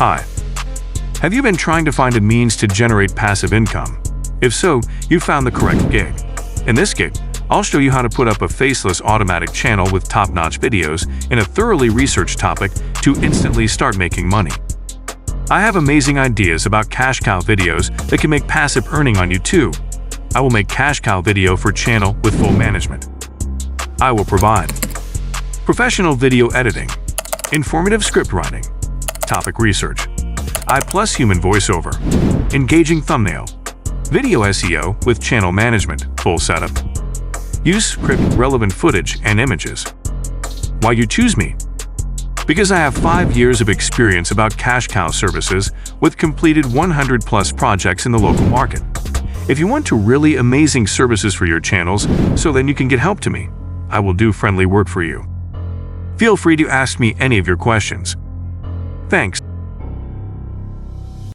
Hi. Have you been trying to find a means to generate passive income? If so, you found the correct gig. In this gig, I'll show you how to put up a faceless automatic channel with top-notch videos in a thoroughly researched topic to instantly start making money. I have amazing ideas about cash cow videos that can make passive earning on you too. I will make cash cow video for channel with full management. I will provide professional video editing, informative script writing, topic research, I+ human voiceover, engaging thumbnail, video SEO with channel management, full setup, use script relevant footage and images. Why you choose me? Because I have 5 years of experience about cash cow services with completed 100+ projects in the local market. If you want to really amazing services for your channels so then you can get help to me, I will do friendly work for you. Feel free to ask me any of your questions. Thanks.